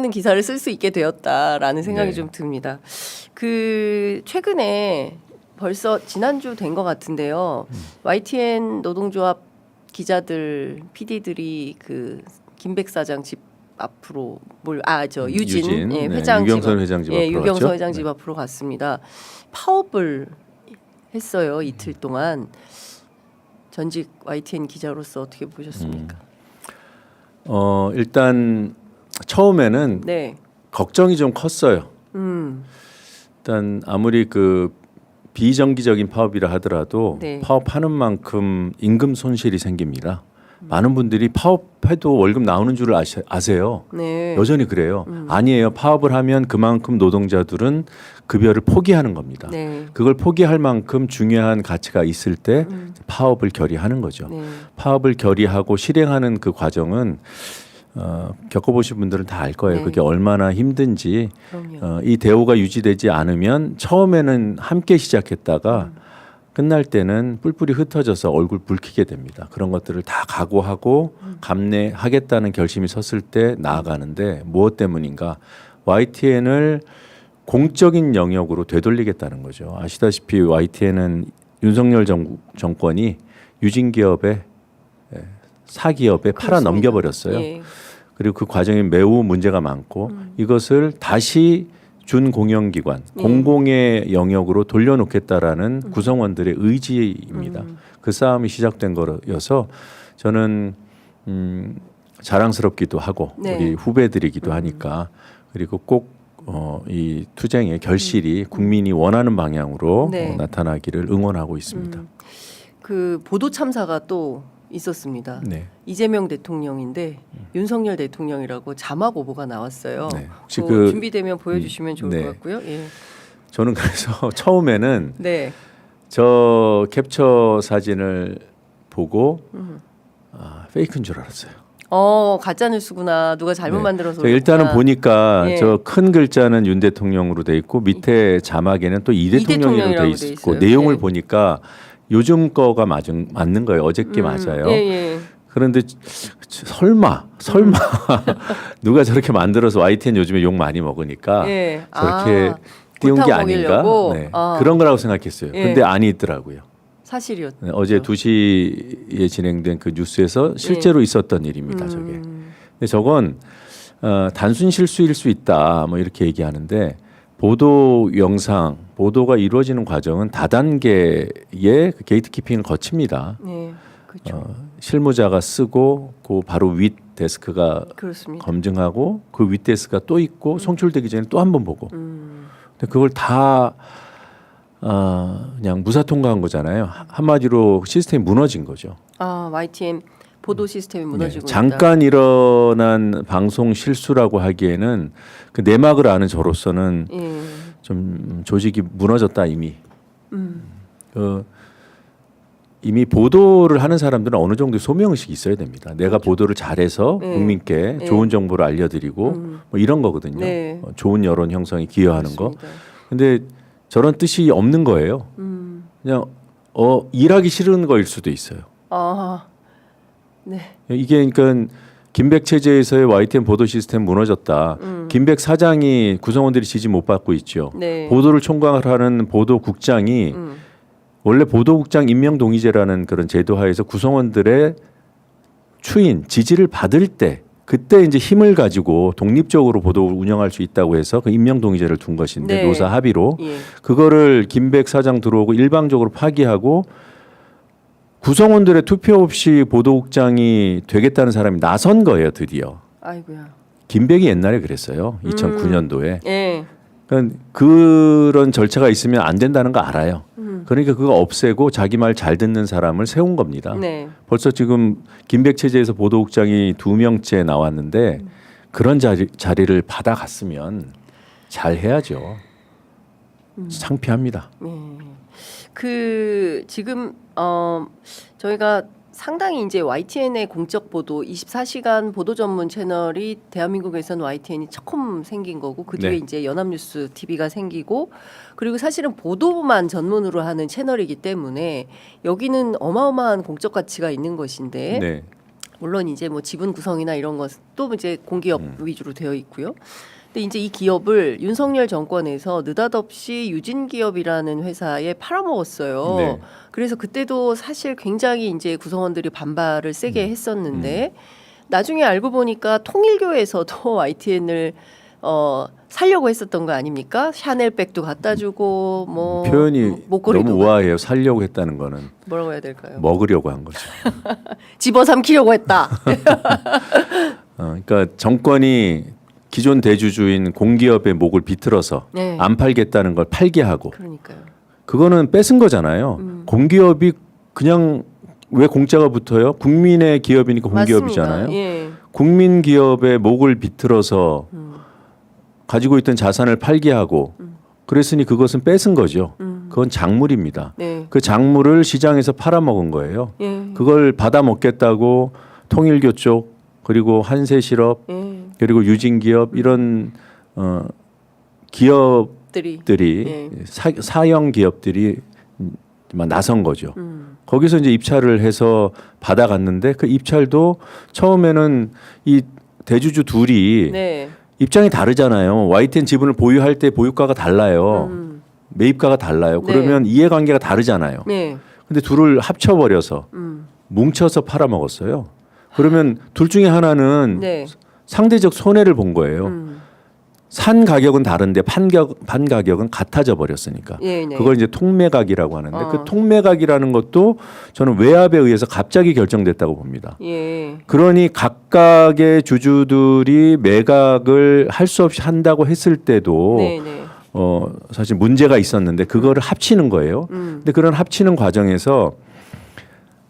있는 기사를 쓸 수 있게 되었다라는 생각이 네. 좀 듭니다. 그 최근에 벌써 지난주 된 것 같은데요. YTN 노동조합 기자들, PD들이 그 김백 사장 집 앞으로 유진 예, 네, 회장 유경선 집 회장 집 예, 앞으로 유경선 갔죠? 회장 집 네. 앞으로 갔습니다. 파업을 했어요. 이틀 동안. 전직 YTN 기자로서 어떻게 보셨습니까? 일단 처음에는 네. 걱정이 좀 컸어요. 일단 아무리 그 비정기적인 파업이라 하더라도 네. 파업하는 만큼 임금 손실이 생깁니다. 많은 분들이 파업해도 월급 나오는 줄 아세요. 네. 여전히 그래요. 아니에요. 파업을 하면 그만큼 노동자들은 급여를 포기하는 겁니다. 네. 그걸 포기할 만큼 중요한 가치가 있을 때 파업을 결의하는 거죠. 네. 파업을 결의하고 실행하는 그 과정은 겪어보신 분들은 다 알 거예요. 네. 그게 얼마나 힘든지. 그럼요. 이 대우가 유지되지 않으면 처음에는 함께 시작했다가 끝날 때는 뿔뿔이 흩어져서 얼굴 붉히게 됩니다. 그런 것들을 다 각오하고 감내하겠다는 결심이 섰을 때 나아가는데 무엇 때문인가? YTN을 공적인 영역으로 되돌리겠다는 거죠. 아시다시피 YTN은 윤석열 정권이 유진기업에 사기업에 팔아 넘겨버렸어요. 예. 그리고 그 과정이 매우 문제가 많고 이것을 다시 준공영기관, 공공의 영역으로 돌려놓겠다라는 구성원들의 의지입니다. 그 싸움이 시작된 거여서 저는 자랑스럽기도 하고 네. 우리 후배들이기도 하니까 그리고 꼭 이 투쟁의 결실이 국민이 원하는 방향으로 네. 나타나기를 응원하고 있습니다. 그 보도 참사가 또 있었습니다. 네. 이재명 대통령인데 윤석열 대통령이라고 자막 오보가 나왔어요. 네. 혹시 그거 준비되면 보여주시면 좋을 네. 것 같고요. 예. 저는 그래서 처음에는 네. 저 캡처 사진을 보고 페이크인 줄 알았어요. 가짜 뉴스구나. 누가 잘못 네. 만들어서. 저 일단은 그렇구나. 보니까 예. 저 큰 글자는 윤 대통령으로 돼 있고 밑에 자막에는 또 이 대통령으로 돼 대통령이라고 있고 돼 있어요. 내용을 예. 보니까 요즘 거가 맞는 거예요. 어저께 맞아요. 예, 예. 그런데 설마 누가 저렇게 만들어서 YTN 요즘에 욕 많이 먹으니까 예. 저렇게 띄운 게 골탕 아닌가? 먹이려고? 네. 아. 그런 거라고 생각했어요. 예. 근데 아니더라고요. 사실이었죠. 네, 어제 2시에 진행된 그 뉴스에서 실제로 있었던 일입니다. 저게. 근데 저건 단순 실수일 수 있다. 뭐 이렇게 얘기하는데 보도 영상, 보도가 이루어지는 과정은 다단계의 그 게이트키핑을 거칩니다. 네. 그렇죠. 실무자가 쓰고 그 바로 윗 데스크가 그렇습니다. 검증하고 그 윗 데스크가 또 있고 송출되기 전에 또 한 번 보고. 근데 그걸 다 그냥 무사 통과한 거잖아요. 한마디로 시스템이 무너진 거죠. YTN 보도 시스템이 무너지고 있다. 잠깐 일어난 방송 실수라고 하기에는 그 내막을 아는 저로서는 예. 좀 조직이 무너졌다 이미. 이미 보도를 하는 사람들은 어느 정도 소명의식이 있어야 됩니다. 내가 보도를 잘해서 네. 국민께 네. 좋은 정보를 알려드리고 뭐 이런 거거든요. 네. 좋은 여론 형성에 기여하는 거. 그렇습니다. 근데 저런 뜻이 없는 거예요. 그냥 일하기 싫은 거일 수도 있어요. 네. 이게 그러니까 김백 체제에서의 YTN 보도 시스템 무너졌다. 김백 사장이 구성원들이 지지 못 받고 있죠. 네. 보도를 총괄하는 보도국장이 원래 보도국장 임명 동의제라는 그런 제도 하에서 구성원들의 추인 지지를 받을 때 그때 이제 힘을 가지고 독립적으로 보도를 운영할 수 있다고 해서 그 임명 동의제를 둔 것인데 네. 노사 합의로 예. 그거를 김백 사장 들어오고 일방적으로 파기하고 구성원들의 투표 없이 보도국장이 되겠다는 사람이 나선 거예요, 드디어. 아이고야. 김백이 옛날에 그랬어요. 2009년도에. 예. 그러니까 그런 절차가 있으면 안 된다는 거 알아요. 그러니까 그거 없애고 자기 말 잘 듣는 사람을 세운 겁니다. 네. 벌써 지금 김백 체제에서 보도국장이 2명째 나왔는데 그런 자리를 받아갔으면 잘 해야죠. 창피합니다. 그 지금 저희가 상당히 이제 YTN의 공적 보도 24시간 보도 전문 채널이 대한민국에서는 YTN이 처음 생긴 거고 그 뒤에 네. 이제 연합뉴스 TV가 생기고 그리고 사실은 보도만 전문으로 하는 채널이기 때문에 여기는 어마어마한 공적 가치가 있는 것인데 네. 물론 이제 뭐 지분 구성이나 이런 것도 이제 공기업 위주로 되어 있고요. 근데 이제 이 기업을 윤석열 정권에서 느닷없이 유진기업이라는 회사에 팔아먹었어요. 네. 그래서 그때도 사실 굉장히 이제 구성원들이 반발을 세게 했었는데 나중에 알고 보니까 통일교에서도 YTN을 살려고 했었던 거 아닙니까? 샤넬백도 갖다 주고 뭐 표현이 목걸이도 너무 우아해요. 살려고 했다는 거는 뭐라고 해야 될까요? 먹으려고 한 거죠. 집어삼키려고 했다. 그러니까 정권이 기존 대주주인 공기업의 목을 비틀어서 네. 안 팔겠다는 걸 팔게 하고 그러니까요. 그거는 뺏은 거잖아요. 공기업이 그냥 왜 공짜가 붙어요? 국민의 기업이니까 공기업이잖아요. 맞습니다. 예. 국민 기업의 목을 비틀어서 가지고 있던 자산을 팔게 하고 그랬으니 그것은 뺏은 거죠. 그건 작물입니다. 네. 그 작물을 시장에서 팔아먹은 거예요. 예. 그걸 받아 먹겠다고 통일교 쪽 그리고 한세실업 예. 그리고 유진기업 이런 기업들이 예. 사형 기업들이 나선 거죠. 거기서 이제 입찰을 해서 받아갔는데 그 입찰도 처음에는 이 대주주 둘이 네. 입장이 다르잖아요. YTN 지분을 보유할 때 보유가가 달라요. 매입가가 달라요. 네. 그러면 이해관계가 다르잖아요. 네. 근데 둘을 합쳐버려서 뭉쳐서 팔아먹었어요. 그러면 둘 중에 하나는 네. 상대적 손해를 본 거예요. 산 가격은 다른데 판 가격은 같아져 버렸으니까. 예, 네. 그걸 이제 통매각이라고 하는데 어. 그 통매각이라는 것도 저는 외압에 의해서 갑자기 결정됐다고 봅니다. 예. 그러니 각각의 주주들이 매각을 할 수 없이 한다고 했을 때도 네, 네. 사실 문제가 있었는데 그거를 합치는 거예요. 근데 그런 합치는 과정에서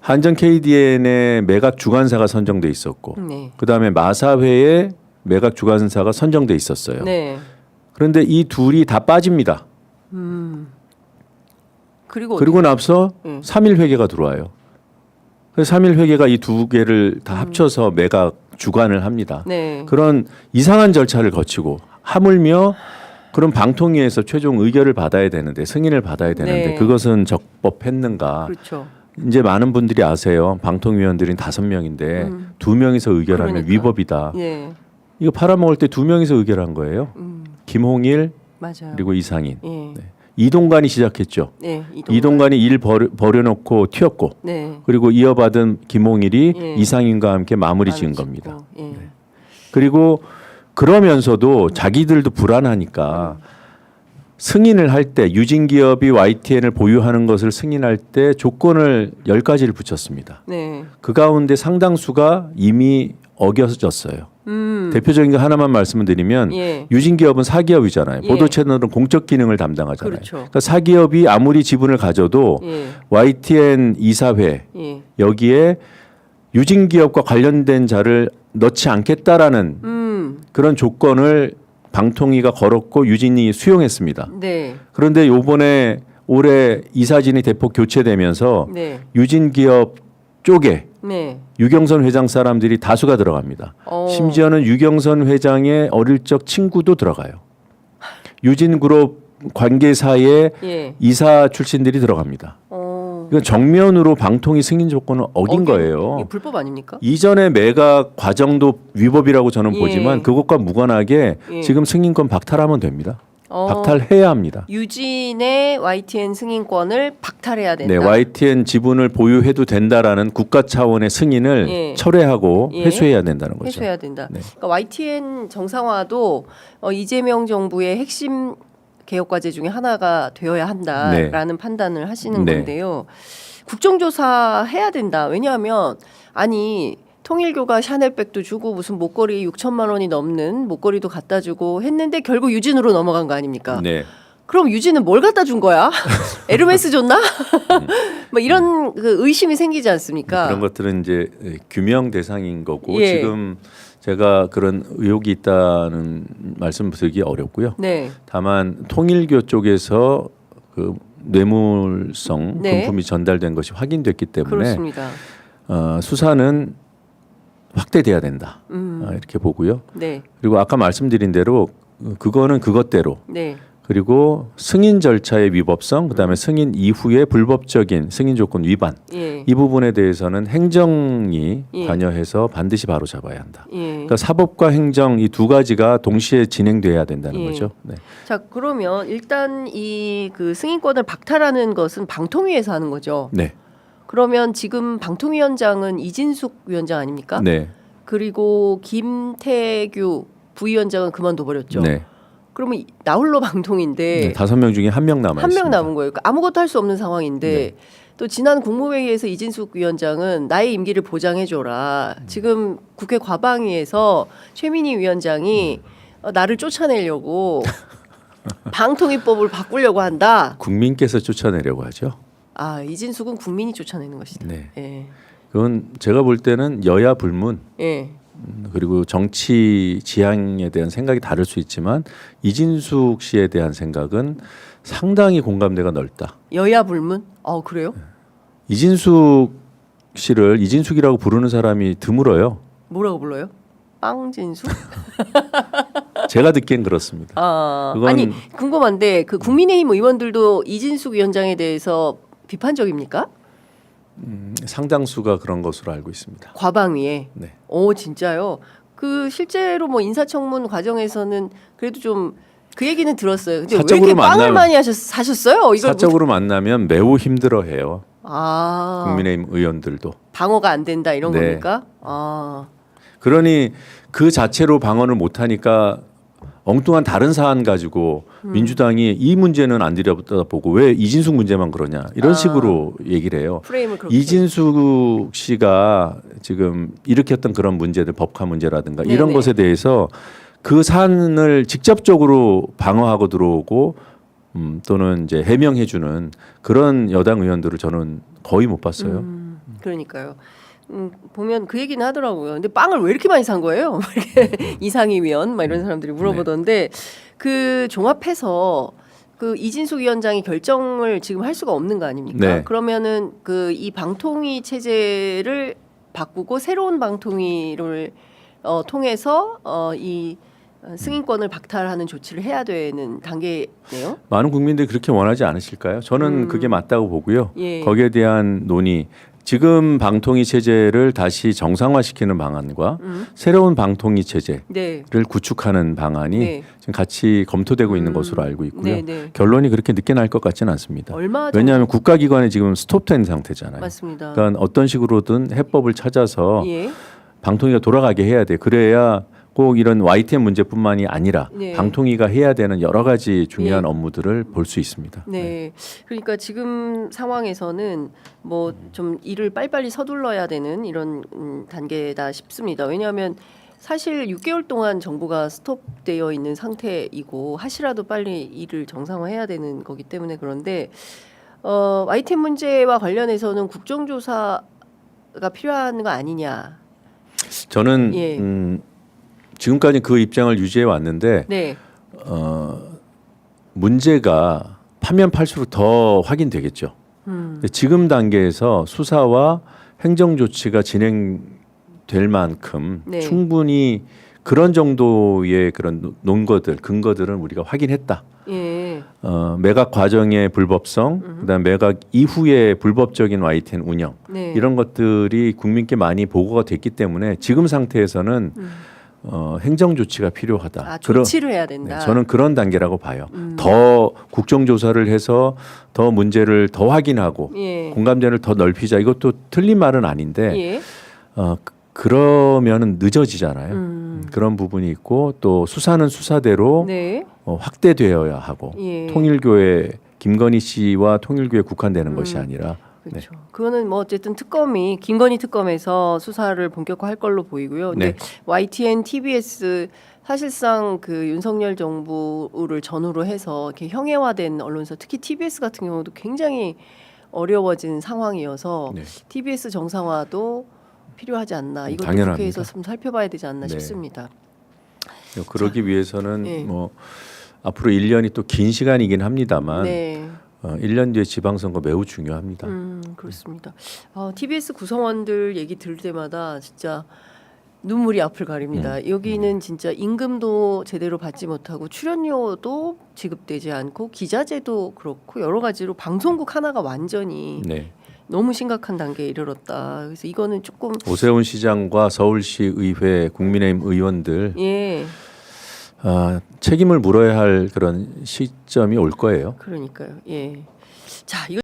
한전 KDN의 매각 주관사가 선정돼 있었고 네. 그다음에 마사회의 매각 주관사가 선정돼 있었어요. 네. 그런데 이 둘이 다 빠집니다. 그리고 나서 네. 3일 회계가 들어와요. 그래서 3일 회계가 이 두 개를 다 합쳐서 매각 주관을 합니다. 네. 그런 이상한 절차를 거치고 하물며 그런 방통위에서 최종 의결을 받아야 되는데 승인을 받아야 되는데 네. 그것은 적법했는가? 그렇죠. 이제 많은 분들이 아세요. 방통위원들이 5명인데 2명이서 의결하면 그러니까. 위법이다. 예. 이거 팔아먹을 때 2명이서 의결한 거예요. 김홍일 맞아요. 그리고 이상인. 예. 이동관이 시작했죠. 네. 이동관이 일 버려놓고 튀었고 네. 그리고 이어받은 김홍일이 예. 이상인과 함께 마무리 지은 짓고. 겁니다. 예. 그리고 그러면서도 자기들도 불안하니까 승인을 할 때 유진기업이 YTN을 보유하는 것을 승인할 때 조건을 10가지를 붙였습니다. 네. 그 가운데 상당수가 이미 어겨졌어요. 대표적인 거 하나만 말씀을 드리면 예. 유진기업은 사기업이잖아요. 예. 보도채널은 공적 기능을 담당하잖아요. 그렇죠. 그러니까 사기업이 아무리 지분을 가져도 예. YTN 이사회 예. 여기에 유진기업과 관련된 자를 넣지 않겠다라는 그런 조건을 방통위가 걸었고 유진이 수용했습니다. 네. 그런데 요번에 올해 이사진이 대폭 교체되면서 네. 유진기업 쪽에 네. 유경선 회장 사람들이 다수가 들어갑니다. 심지어는 유경선 회장의 어릴 적 친구도 들어가요. 유진그룹 관계사의 예. 이사 출신들이 들어갑니다. 이건 정면으로 방통위 승인 조건을 어긴 거예요. 이게 불법 아닙니까? 이전의 매각 과정도 위법이라고 저는 예. 보지만 그것과 무관하게 예. 지금 승인권 박탈하면 됩니다. 박탈해야 합니다. 유진의 YTN 승인권을 박탈해야 된다. 네, YTN 지분을 보유해도 된다라는 국가 차원의 승인을 예. 철회하고 예. 회수해야 된다는 거죠. 회수해야 된다. 네. 그러니까 YTN 정상화도 이재명 정부의 핵심 개혁 과제 중에 하나가 되어야 한다라는 판단을 하시는 네. 건데요. 국정조사 해야 된다. 왜냐하면 아니 통일교가 샤넬백도 주고 무슨 목걸이 6천만 원이 넘는 목걸이도 갖다 주고 했는데 결국 유진으로 넘어간 거 아닙니까? 네. 그럼 유진은 뭘 갖다 준 거야? 에르메스 줬나? 뭐 이런 그 의심이 생기지 않습니까? 그런 것들은 이제 규명 대상인 거고 예. 지금 제가 그런 의혹이 있다는 말씀 드리기 어렵고요. 네. 다만 통일교 쪽에서 그 뇌물성 네. 금품이 전달된 것이 확인됐기 때문에 그렇습니다. 수사는 확대돼야 된다 이렇게 보고요. 네. 그리고 아까 말씀드린 대로 그거는 그것대로 네. 그리고 승인 절차의 위법성, 그다음에 승인 이후의 불법적인 승인 조건 위반 예. 이 부분에 대해서는 행정이 예. 관여해서 반드시 바로 잡아야 한다. 예. 그러니까 사법과 행정 이 두 가지가 동시에 진행돼야 된다는 예. 거죠. 네. 자, 그러면 일단 이 그 승인권을 박탈하는 것은 방통위에서 하는 거죠. 네. 그러면 지금 방통위원장은 이진숙 위원장 아닙니까? 네. 그리고 김태규 부위원장은 그만둬 버렸죠. 네. 그러면 나홀로 방통인데 5명 중에 1명 남아 한 있습니다. 명 남은 거예요. 그러니까 아무것도 할 수 없는 상황인데 네. 또 지난 국무회의에서 이진숙 위원장은 나의 임기를 보장해줘라. 지금 국회 과방위에서 최민희 위원장이 나를 쫓아내려고 방통위법을 바꾸려고 한다. 국민께서 쫓아내려고 하죠. 아, 이진숙은 국민이 쫓아내는 것이다. 네. 예. 그건 제가 볼 때는 여야 불문 예. 그리고 정치 지향에 대한 생각이 다를 수 있지만 이진숙 씨에 대한 생각은 상당히 공감대가 넓다. 여야 불문? 그래요? 이진숙 씨를 이진숙이라고 부르는 사람이 드물어요. 뭐라고 불러요? 빵진숙? 제가 듣기엔 그렇습니다. 그건- 아니 궁금한데 그 국민의힘 의원들도 이진숙 위원장에 대해서 비판적입니까? 상당수가 그런 것으로 알고 있습니다. 과방위에. 네. 오, 진짜요? 그 실제로 뭐 인사청문 과정에서는 그래도 좀 그 얘기는 들었어요. 근데 왜 사적으로 이렇게 빵을 만나면- 많이 사셨어요? 이걸 사적으로 만나면 매우 힘들어해요. 아, 국민의힘 의원들도. 방어가 안 된다 이런 네. 겁니까? 아, 그러니 그 자체로 방어를 못하니까 엉뚱한 다른 사안 가지고 민주당이 이 문제는 안 들여다보고 왜 이진숙 문제만 그러냐 이런 식으로 얘기를 해요. 프레임을 그렇게. 이진숙 씨가 지금 일으켰던 그런 문제들 법화 문제라든가 이런 네네. 것에 대해서 그 사안을 직접적으로 방어하고 들어오고 또는 이제 해명해주는 그런 여당 의원들을 저는 거의 못 봤어요. 그러니까요. 보면 그 얘기는 하더라고요. 근데 빵을 왜 이렇게 많이 산 거예요? 이렇게 이상희 위원 막 이런 사람들이 물어보던데 그 종합해서 그 이진숙 위원장이 결정을 지금 할 수가 없는 거 아닙니까? 네. 그러면은 그 이 방통위 체제를 바꾸고 새로운 방통위를 통해서 이 승인권을 박탈하는 조치를 해야 되는 단계네요. 많은 국민들이 그렇게 원하지 않으실까요? 저는 그게 맞다고 보고요. 예. 거기에 대한 논의 지금 방통위 체제를 다시 정상화시키는 방안과 새로운 방통위 체제를 네. 구축하는 방안이 네. 지금 같이 검토되고 있는 것으로 알고 있고요. 네, 네. 결론이 그렇게 늦게 날 것 같지는 않습니다. 얼마 정도 왜냐하면 국가기관이 지금 스톱된 상태잖아요. 맞습니다. 그러니까 어떤 식으로든 해법을 찾아서 예. 방통위가 돌아가게 해야 돼. 그래야 꼭 이런 YTN 문제뿐만이 아니라 네. 방통위가 해야 되는 여러 가지 중요한 예. 업무들을 볼 수 있습니다. 네. 그러니까 지금 상황에서는 뭐 좀 일을 빨리빨리 서둘러야 되는 이런 단계다 싶습니다. 왜냐하면 사실 6개월 동안 정부가 스톱되어 있는 상태이고 하시라도 빨리 일을 정상화해야 되는 거기 때문에 그런데 YTN 문제와 관련해서는 국정조사가 필요한 거 아니냐. 저는 예. 지금까지 그 입장을 유지해 왔는데 네. 문제가 파면 팔수록 더 확인되겠죠. 근데 지금 단계에서 수사와 행정 조치가 진행될 만큼 네. 충분히 그런 정도의 그런 논거들, 근거들은 우리가 확인했다. 예. 매각 과정의 불법성, 그다음 매각 이후의 불법적인 YTN 운영 네. 이런 것들이 국민께 많이 보고가 됐기 때문에 지금 상태에서는 행정 조치가 필요하다. 아, 조치를 해야 된다. 네, 저는 그런 단계라고 봐요. 더 국정조사를 해서 더 문제를 더 확인하고 예. 공감대를 더 넓히자. 이것도 틀린 말은 아닌데 예. 그러면은 늦어지잖아요. 그런 부분이 있고 또 수사는 수사대로 네. 확대되어야 하고 예. 통일교회 김건희 씨와 통일교에 국한되는 것이 아니라 그렇죠. 그거는 뭐 어쨌든 특검이 김건희 특검에서 수사를 본격화할 걸로 보이고요. 근데 네. YTN, TBS 사실상 그 윤석열 정부를 전후로 해서 이렇게 형해화된 언론사, 특히 TBS 같은 경우도 굉장히 어려워진 상황이어서 네. TBS 정상화도 필요하지 않나. 이것도 당연합니다. 국회에서 좀 살펴봐야 되지 않나 네. 싶습니다. 그러기 위해서는 예. 뭐 앞으로 1년이 또 긴 시간이긴 합니다만 네. 1년 뒤에 지방선거 매우 중요합니다. 그렇습니다. TBS 구성원들 얘기 들을 때마다 진짜 눈물이 앞을 가립니다. 여기는 진짜 임금도 제대로 받지 못하고 출연료도 지급되지 않고 기자재도 그렇고 여러 가지로 방송국 하나가 완전히 네. 너무 심각한 단계에 이르렀다. 그래서 이거는 조금 오세훈 시장과 서울시 의회 국민의힘 의원들 예, 책임을 물어야 할 그런 시점이 올 거예요. 그러니까요. 예. 자, 이거